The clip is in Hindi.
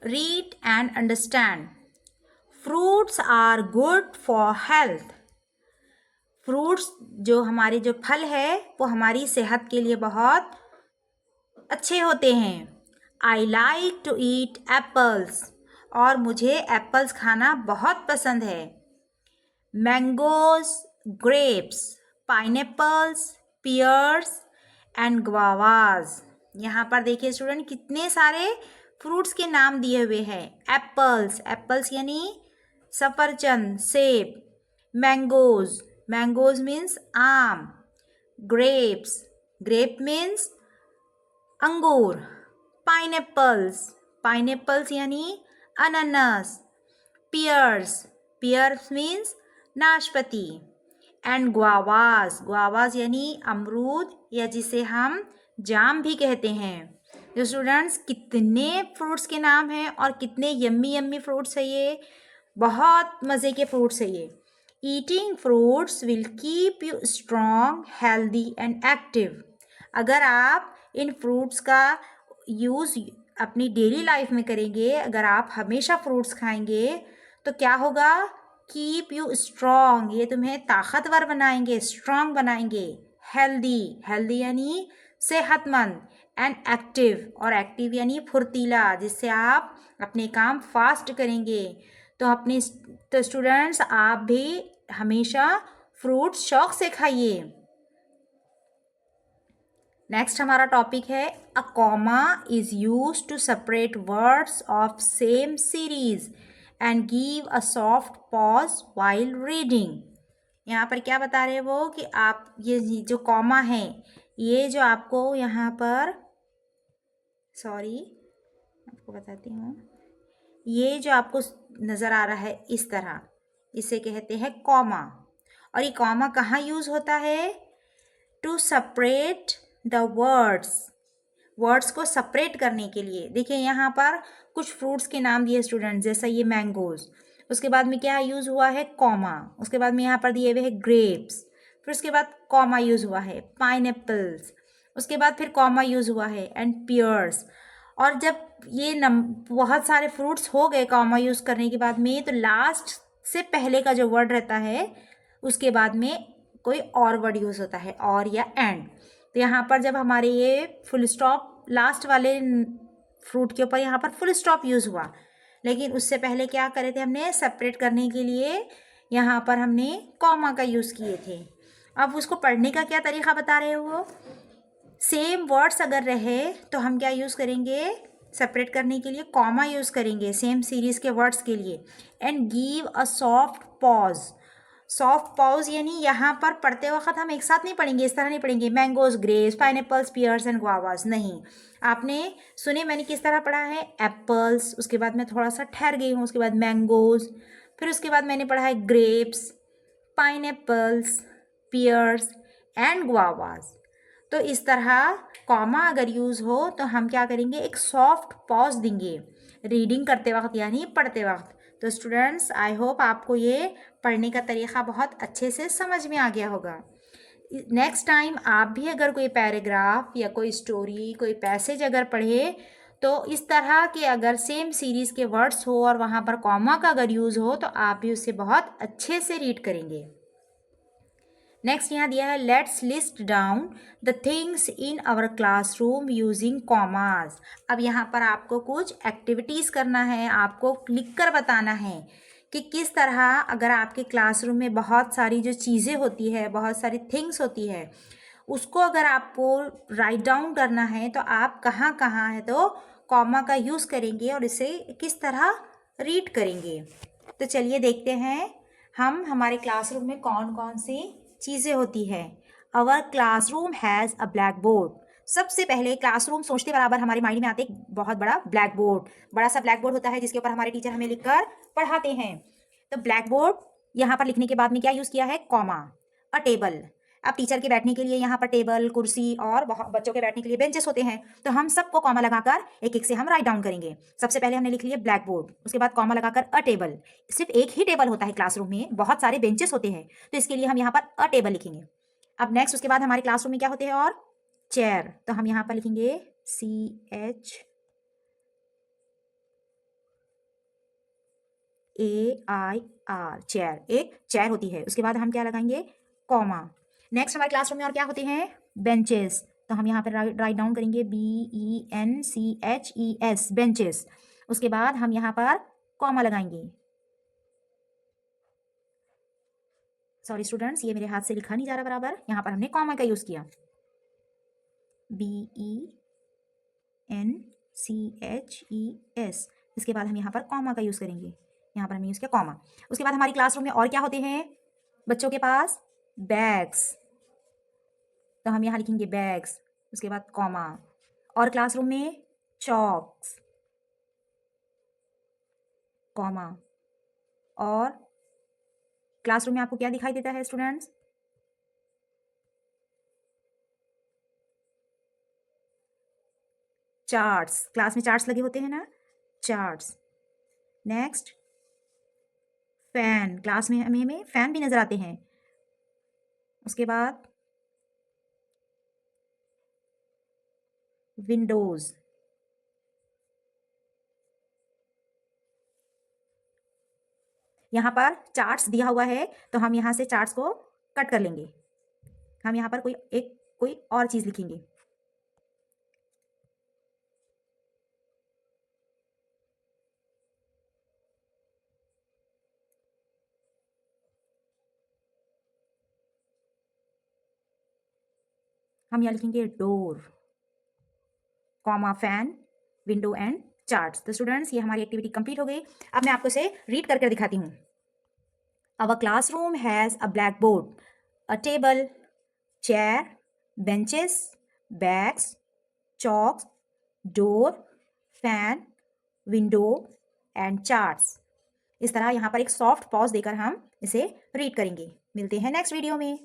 Read and understand. Fruits are good for health. Fruits जो हमारे जो फल है वो हमारी सेहत के लिए बहुत अच्छे होते हैं. I like to eat apples. और मुझे एप्पल्स खाना बहुत पसंद है. Mangoes, grapes, pineapples, pears and guavas. यहाँ पर देखिए स्टूडेंट कितने सारे फ्रूट्स के नाम दिए हुए हैं. एप्पल्स, एप्पल्स यानी सफरचंद, सेब. मैंगोज, मैंगोज मीन्स आम. ग्रेप्स, ग्रेप मीन्स अंगूर. पाइनएप्पल्स, पाइनएप्पल्स यानी अनानास. पियर्स, पियर्स मीन्स नाशपाती. एंड ग्वावास, ग्वावास यानी अमरूद या जिसे हम जाम भी कहते हैं. जो स्टूडेंट्स कितने फ्रूट्स के नाम हैं और कितने यम्मी यम्मी फ्रूट्स है ये. बहुत मज़े के फ्रूट्स है ये. Eating fruits will keep you strong, healthy and active. अगर आप इन फ्रूट्स का यूज़ अपनी डेली लाइफ में करेंगे, अगर आप हमेशा फ्रूट्स खाएंगे तो क्या होगा. कीप यू स्ट्रॉन्ग, ये तुम्हें ताकतवर बनाएंगे, स्ट्रॉन्ग बनाएंगे. हेल्दी, हेल्दी यानी सेहतमंद. एंड एक्टिव, और एक्टिव यानी फुर्तीला, जिससे आप अपने काम फास्ट करेंगे. तो स्टूडेंट्स आप भी हमेशा फ्रूट्स शौक से खाइए. नेक्स्ट हमारा टॉपिक है a comma is use to separate words of same series and give a soft pause while reading. यहाँ पर क्या बता रहे हैं वो कि आप ये जो कॉमा है, ये जो आपको यहाँ पर, सॉरी आपको बताती हूँ, ये जो आपको नज़र आ रहा है इस तरह, इसे कहते हैं कॉमा. और ये कॉमा कहाँ यूज़ होता है. To separate the words, words को सेपरेट करने के लिए. देखिए यहाँ पर कुछ फ्रूट्स के नाम दिए स्टूडेंट, जैसा ये मैंगोज. उसके बाद में क्या यूज़ हुआ है, कॉमा. उसके बाद में यहाँ पर दिए हुए है ग्रेप्स. फिर उसके बाद कॉमा यूज़ हुआ है पाइनएप्पल्स. उसके बाद फिर कॉमा यूज़ हुआ है एंड पियर्स. और जब ये बहुत सारे फ्रूट्स हो गए कॉमा यूज़ करने के बाद में, तो लास्ट से पहले का जो वर्ड रहता है उसके बाद में कोई और वर्ड यूज़ होता है, और या एंड. तो यहाँ पर जब हमारे ये फुल स्टॉप लास्ट वाले फ्रूट के ऊपर यहाँ पर फुल स्टॉप यूज़ हुआ, लेकिन उससे पहले क्या करे थे हमने, सेपरेट करने के लिए यहाँ पर हमने कॉमा का यूज़ किए थे. अब उसको पढ़ने का क्या तरीका बता रहे हो वो. सेम वर्ड्स अगर रहे तो हम क्या यूज़ करेंगे, सेपरेट करने के लिए कॉमा यूज़ करेंगे सेम सीरीज़ के वर्ड्स के लिए. And give a soft pause. Soft pause यानी यहाँ पर पढ़ते वक्त हम एक साथ नहीं पढ़ेंगे, इस तरह नहीं पढ़ेंगे mangoes, grapes, pineapples, pears and guavas. नहीं, आपने सुने मैंने किस तरह पढ़ा है, एप्पल्स, उसके बाद मैं थोड़ा सा ठहर गई हूँ, उसके बाद मैंगोज, फिर उसके बाद मैंने पढ़ा है ग्रेप्स, पाइनएप्पल्स, पियर्स एंड गुआवास. तो इस तरह कॉमा अगर यूज़ हो तो हम क्या करेंगे, एक सॉफ्ट पॉज देंगे रीडिंग करते वक्त यानी पढ़ते वक्त. तो स्टूडेंट्स आई होप आपको ये पढ़ने का तरीक़ा बहुत अच्छे से समझ में आ गया होगा. नेक्स्ट टाइम आप भी अगर कोई पैराग्राफ या कोई स्टोरी, कोई पैसेज अगर पढ़े, तो इस तरह के अगर सेम सीरीज़ के वर्ड्स हो और वहाँ पर कॉमा का अगर यूज़ हो तो आप भी उससे बहुत अच्छे से रीड करेंगे. नेक्स्ट यहाँ दिया है let's list down the things in our classroom using commas. अब यहाँ पर आपको कुछ एक्टिविटीज़ करना है, आपको लिख कर बताना है कि किस तरह अगर आपके क्लासरूम में बहुत सारी जो चीज़ें होती है, बहुत सारी थिंग्स होती है, उसको अगर आपको राइट डाउन करना है तो आप कहाँ कहाँ है तो कॉमा का यूज़ करेंगे और इसे किस तरह रीड करेंगे. तो चलिए देखते हैं हम हमारे क्लासरूम में कौन कौन सी चीज़ें होती है. Our classroom has a blackboard. सबसे पहले क्लासरूम सोचते बराबर हमारे माइंड में आते एक बहुत बड़ा ब्लैक बोर्ड. बड़ा सा ब्लैक बोर्ड होता है जिसके ऊपर हमारे टीचर हमें लिखकर पढ़ाते हैं. तो ब्लैक बोर्ड यहाँ पर लिखने के बाद में क्या यूज़ किया है, कॉमा. अ टेबल. अब टीचर के बैठने के लिए यहाँ पर टेबल, कुर्सी और बच्चों के बैठने के लिए बेंचेस होते हैं. तो हम सबको कॉमा लगाकर एक एक से हम राइट डाउन करेंगे. सबसे पहले हमने लिख लिया ब्लैक बोर्ड, उसके बाद कॉमा लगाकर अ टेबल. सिर्फ एक ही टेबल होता है क्लासरूम में, बहुत सारे बेंचेस होते हैं, तो इसके लिए हम यहाँ पर अ टेबल लिखेंगे. अब नेक्स्ट उसके बाद हमारे क्लासरूम में क्या होते हैं, और चेयर. तो हम यहाँ पर लिखेंगे CH CHAIR, चेयर, एक चेयर होती है। उसके बाद हम क्या लगाएंगे, कॉमा। नेक्स्ट हमारे क्लासरूम में और क्या होते हैं, बेंचेस। तो हम यहाँ पर राइट डाउन करेंगे BENCHES, बेंचेस। उसके बाद हम यहाँ पर कॉमा लगाएंगे। सॉरी स्टूडेंट्स, ये मेरे हाथ से लिखा नहीं जा रहा बराबर, यहाँ पर हमने कॉमा का यूज किया, BENCHES। इसके बाद हम यहाँ पर कॉमा का यूज करेंगे, यहाँ पर हमने यूज किया कॉमा। उसके बाद हमारी क्लासरूम में और क्या होते हैं बच्चों के पास, बैग्स। तो हम यहाँ लिखेंगे बैग्स, उसके बाद कॉमा। और क्लासरूम में चॉक्स, कॉमा। और क्लासरूम में आपको क्या दिखाई देता है स्टूडेंट्स, चार्ट्स। क्लास में चार्ट्स लगे होते हैं ना, चार्ट्स। नेक्स्ट फैन, क्लास में हमें फैन भी नजर आते हैं। उसके बाद विंडोज। यहाँ पर चार्ट्स दिया हुआ है, तो हम यहाँ से चार्ट्स को कट कर लेंगे। हम यहाँ पर कोई और चीज लिखेंगे। हम यहाँ लिखेंगे door, comma, fan, window and charts. तो स्टूडेंट्स ये हमारी एक्टिविटी कंप्लीट हो गई। अब मैं आपको इसे रीड करके दिखाती हूँ। Our classroom has a blackboard, a table, chair, benches, bags, chalks, door, fan, window and charts। इस तरह यहाँ पर एक सॉफ्ट पॉज देकर हम इसे रीड करेंगे। मिलते हैं नेक्स्ट वीडियो में।